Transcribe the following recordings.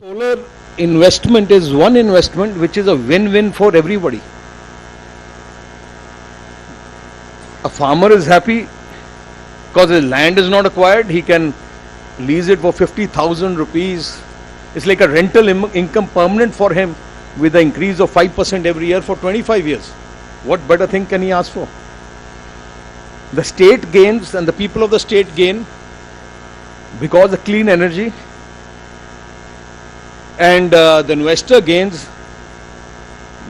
Solar investment is one investment which is a win-win for everybody. A farmer is happy because his land is not acquired. He can lease it for 50,000 rupees. It's like a rental income permanent for him with an increase of 5% every year for 25 years. What better thing can he ask for? The state gains and the people of the state gain because of clean energy, and the investor gains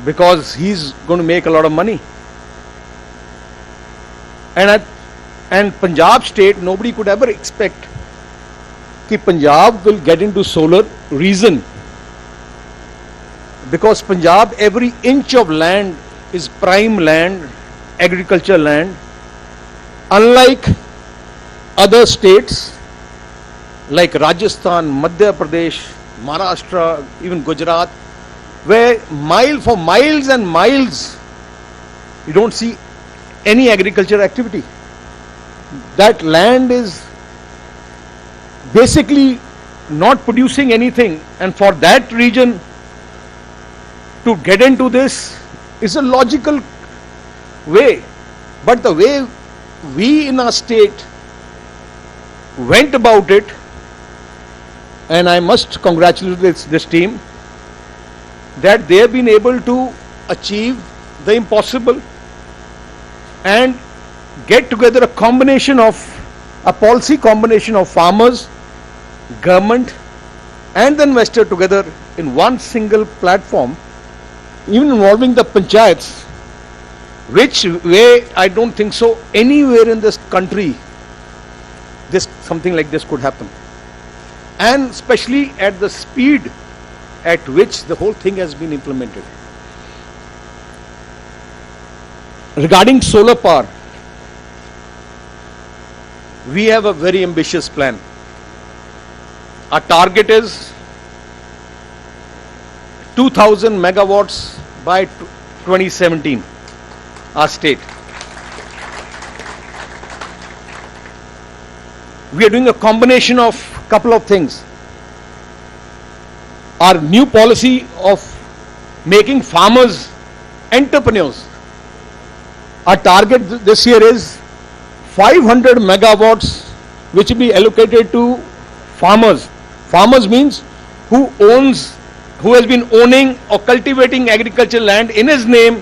because he's going to make a lot of money. And Punjab state, nobody could ever expect that Punjab will get into solar. Reason, because Punjab, every inch of land is prime land, agriculture land, unlike other states like Rajasthan, Madhya Pradesh, Maharashtra, even Gujarat, where for miles and miles you don't see any agriculture activity. That land is basically not producing anything, and for that region to get into this is a logical way. But the way we in our state went about it, and I must congratulate this team that they have been able to achieve the impossible and get together a policy combination of farmers, government and the investor together in one single platform, even involving the panchayats, which way I don't think so anywhere in this country something like this could happen, and especially at the speed at which the whole thing has been implemented. Regarding solar power, we have a very ambitious plan. Our target is 2000 megawatts by 2017, our state. We are doing a combination of couple of things. Our new policy of making farmers entrepreneurs. Our target this year is 500 megawatts which will be allocated to farmers. Farmers means who has been owning or cultivating agricultural land in his name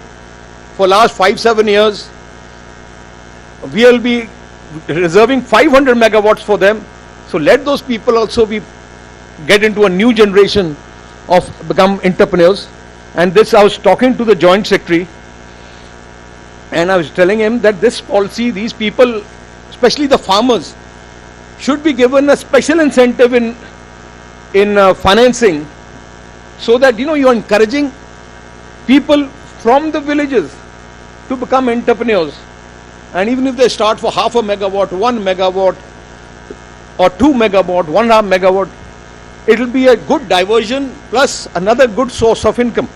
for last 5-7 years. We will be reserving 500 megawatts for them. So let those people also get into a new generation of become entrepreneurs. And this, I was talking to the Joint Secretary, and I was telling him that this policy, these people, especially the farmers, should be given a special incentive in financing, so that you are encouraging people from the villages to become entrepreneurs. And even if they start for half a megawatt, 1 megawatt, or 2 megawatt, 1.5 megawatt, it will be a good diversion plus another good source of income.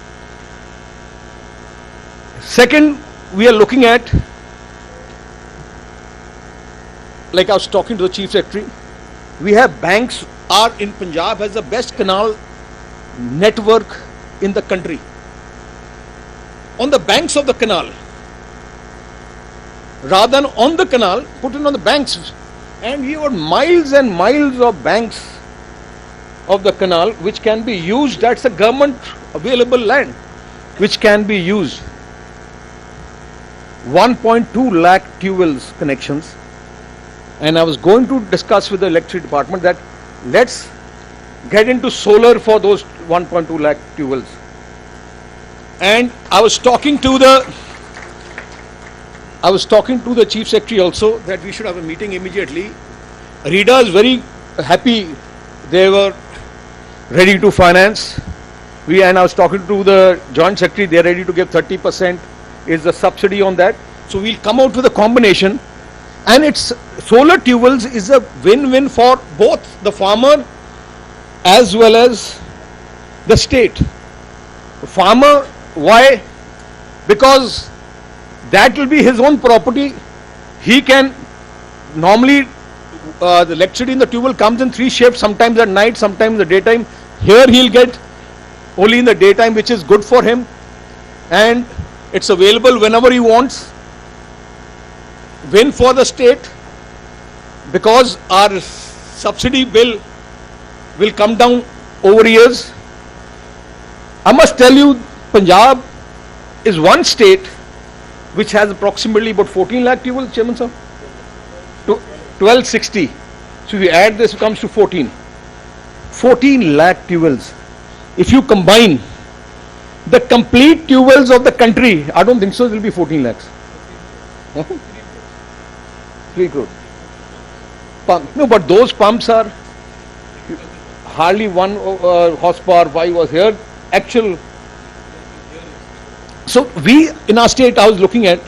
Second, we are looking at, like I was talking to the Chief Secretary, we have banks. In Punjab has the best canal network in the country. On the banks of the canal, rather than on the canal, put it on the banks. And we have miles and miles of banks of the canal which can be used. That's a government available land which can be used. 1.2 lakh tubewells connections. And I was going to discuss with the electricity department that let's get into solar for those 1.2 lakh tubewells. And I was talking to the Chief Secretary also that we should have a meeting immediately. REDA is very happy. They were ready to finance. And I was talking to the Joint Secretary. They are ready to give 30% is the subsidy on that. So we'll come out with a combination. And it's solar tubewells is a win-win for both the farmer as well as the state. The farmer, why? Because that will be his own property. He can normally the electricity in the tube well comes in 3 shifts, sometimes at night, sometimes in the daytime. Here he'll get only in the daytime, which is good for him, and it's available whenever he wants. Win for the state, because our subsidy bill will come down over years. I must tell you, Punjab is one state which has approximately about 14 lakh tubewells, Chairman sir? 1260. So if you add this, it comes to 14. 14 lakh tubewells. If you combine the complete tubewells of the country, I don't think so, it will be 14 lakhs. 3 crore. No, but those pumps are hardly 1 horsepower, 5 was here. Actual. So we, in our state, I was looking at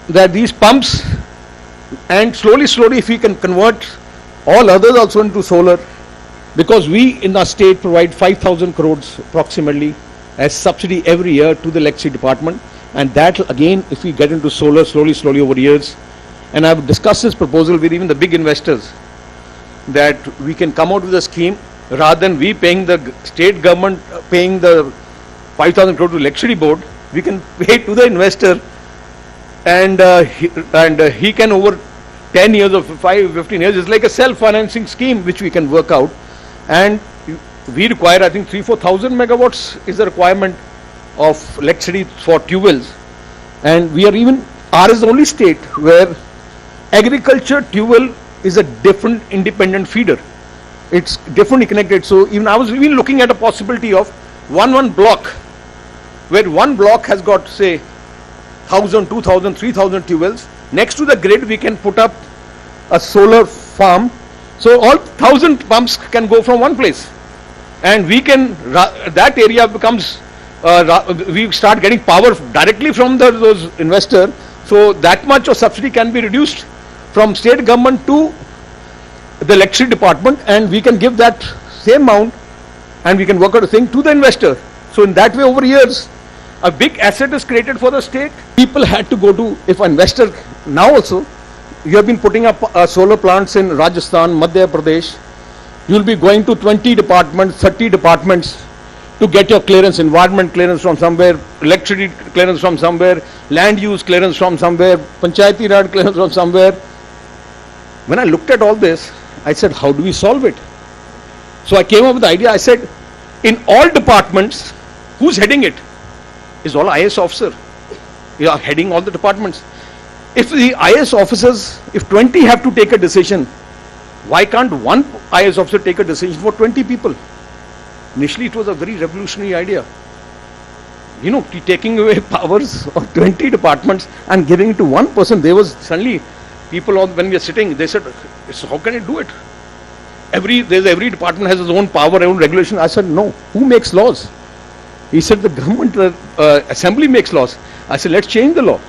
that these pumps, and slowly, if we can convert all others also into solar, because we in our state provide 5,000 crores approximately as subsidy every year to the electricity department, and that again, if we get into solar slowly over years, and I've discussed this proposal with even the big investors, that we can come out with a scheme rather than we paying the state government, paying the 5,000 crore to electricity board, we can pay to the investor, and he can over 10 years or 15 years, it's like a self-financing scheme which we can work out. And we require, I think 3,000-4,000 megawatts is the requirement of electricity for tubewells, and we are even, ours is the only state where agriculture tubewell is a different independent feeder. It's differently connected. So even I was even looking at a possibility of one block, where one block has got say 1,000, 2,000, 3,000 tubewells. Next to the grid we can put up a solar farm. So all 1,000 pumps can go from one place, and we can, that area becomes, we start getting power directly from those investors. So that much of subsidy can be reduced from state government to the electricity department, and we can give that same amount, and we can work out a thing to the investor. So in that way, over years, a big asset is created for the state. People had to go to, if an investor, now also, you have been putting up solar plants in Rajasthan, Madhya Pradesh, you will be going to 20 departments, 30 departments to get your clearance, environment clearance from somewhere, electricity clearance from somewhere, land use clearance from somewhere, Panchayati Raj clearance from somewhere. When I looked at all this, I said, how do we solve it? So I came up with the idea. I said, in all departments, who's heading it? Is all IAS officer. You are heading all the departments. If the IAS officers, if 20 have to take a decision, why can't one IAS officer take a decision for 20 people? Initially, it was a very revolutionary idea. You know, taking away powers of 20 departments and giving it to one person. There was suddenly people, when we are sitting, they said, how can it do it? Every department has its own power, own regulation. I said, no. Who makes laws? He said, the government assembly makes laws. I said, let's change the law.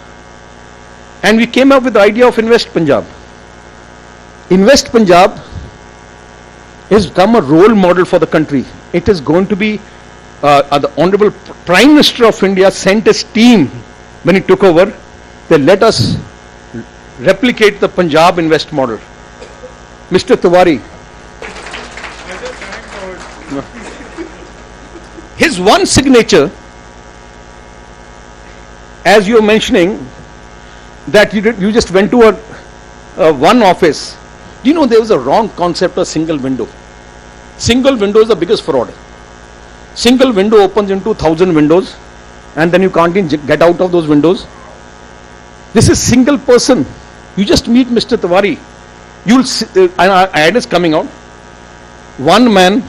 And we came up with the idea of Invest Punjab. Invest Punjab has become a role model for the country. It is going to be, the Honorable Prime Minister of India sent his team when he took over. They let us replicate the Punjab Invest model. Mr. Tiwari, his one signature, as you were mentioning, that you just went to one office. Do you know there was a wrong concept of single window? Single window is the biggest fraud. Single window opens into 1,000 windows, and then you can't get out of those windows. This is single person. You just meet Mr. Tiwari. You'll see, an ad is coming out. One man,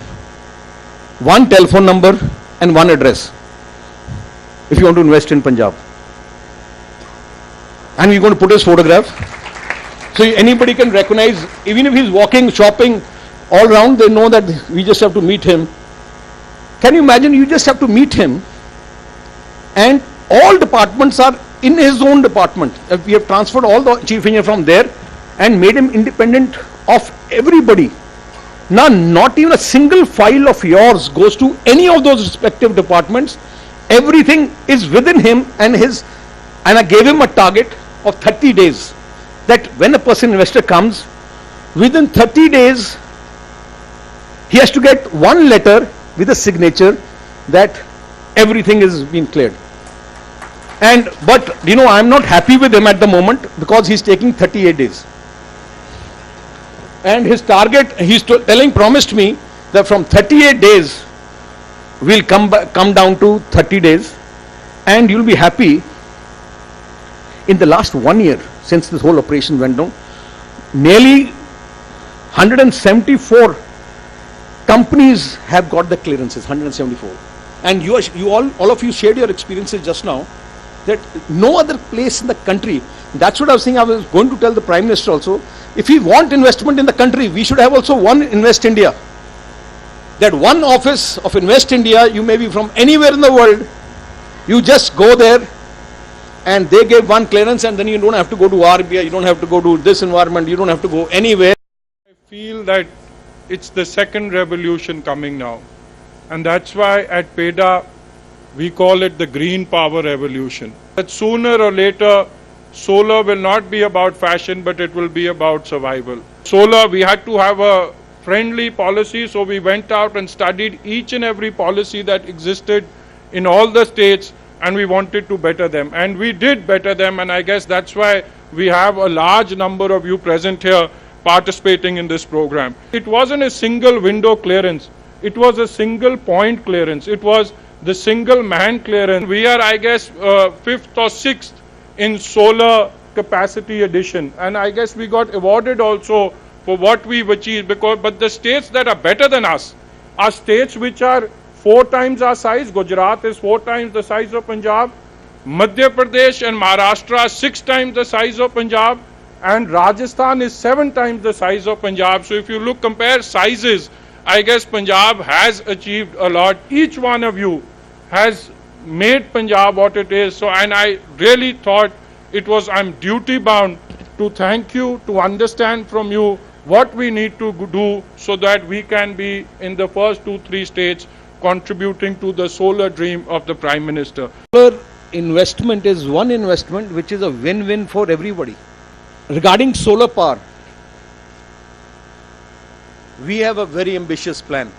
one telephone number, and one address. If you want to invest in Punjab. And we're going to put his photograph. So anybody can recognize, even if he's walking, shopping, all around, they know that we just have to meet him. Can you imagine, you just have to meet him, and all departments are in his own department. We have transferred all the chief engineer from there and made him independent of everybody. Now, not even a single file of yours goes to any of those respective departments. Everything is within him and his, and I gave him a target of 30 days. That when a person investor comes, within 30 days, He has to get one letter with a signature that everything is being cleared. But I'm not happy with him at the moment because he's taking 38 days. And his target, he's promised me that from 38 days, we'll come down to 30 days. And you'll be happy, in the last 1 year, since this whole operation went down, nearly 174 companies have got the clearances, 174. And all of you shared your experiences just now, that no other place in the country, that's what I was saying. I was going to tell the Prime Minister also, if we want investment in the country, we should have also one Invest India. That one office of Invest India, you may be from anywhere in the world, you just go there and they give one clearance, and then you don't have to go to RBI, you don't have to go to this environment, you don't have to go anywhere. I feel that it's the second revolution coming now, and that's why at PEDA we call it the green power revolution. That sooner or later solar will not be about fashion, but it will be about survival. Solar, we had to have a friendly policy, so we went out and studied each and every policy that existed in all the states, and we wanted to better them, and we did better them. And I guess that's why we have a large number of you present here participating in this program. It wasn't a single window clearance, it was a single point clearance, it was the single man clearance. We are, I guess, 5th or 6th in solar capacity addition, and I guess we got awarded also for what we've achieved, but the states that are better than us are states which are 4 times our size. Gujarat is 4 times the size of Punjab. Madhya Pradesh and Maharashtra are 6 times the size of Punjab. And Rajasthan is 7 times the size of Punjab. So if you compare sizes, I guess Punjab has achieved a lot. Each one of you has made Punjab what it is. So, and I really thought I'm duty bound to thank you, to understand from you what we need to do so that we can be in the first 2-3 states contributing to the solar dream of the Prime Minister. Solar investment is one investment which is a win-win for everybody. Regarding solar power, we have a very ambitious plan.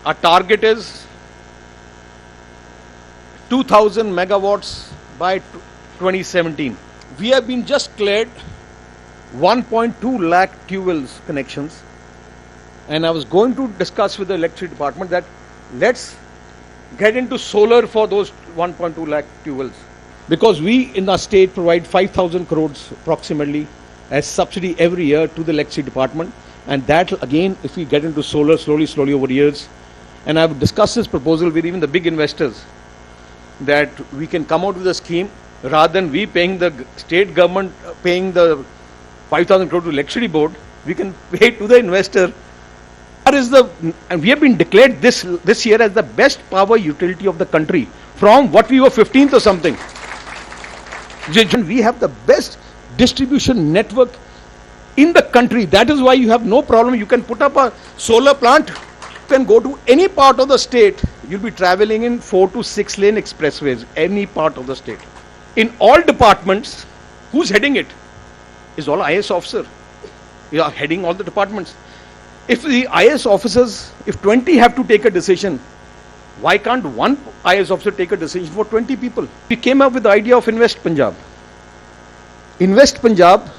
Our target is 2,000 megawatts by 2017. We have been just cleared 1.2 lakh tubewells connections. And I was going to discuss with the electricity department that let's get into solar for those 1.2 lakh tubewells. Because we in our state provide 5,000 crores approximately as subsidy every year to the electricity department. And that again, if we get into solar slowly over years, and I've discussed this proposal with even the big investors, that we can come out with a scheme rather than we paying the state government, paying the 5,000 crore to electricity board, we can pay to the investor. And we have been declared this year as the best power utility of the country from what we were 15th or something. We have the best distribution network in the country. That is why you have no problem. You can put up a solar plant, you can go to any part of the state. You'll be traveling in 4 to 6 lane expressways, any part of the state. In all departments, who's heading it? Is all IS officer. You are heading all the departments. If the IS officers, if 20 have to take a decision, why can't one IS officer take a decision for 20 people? We came up with the idea of Invest Punjab. Invest Punjab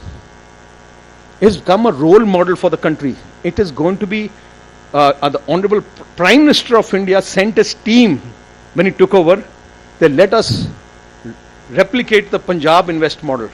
has become a role model for the country. It is going to be, the Honorable Prime Minister of India sent his team when he took over. They let us replicate the Punjab Invest model.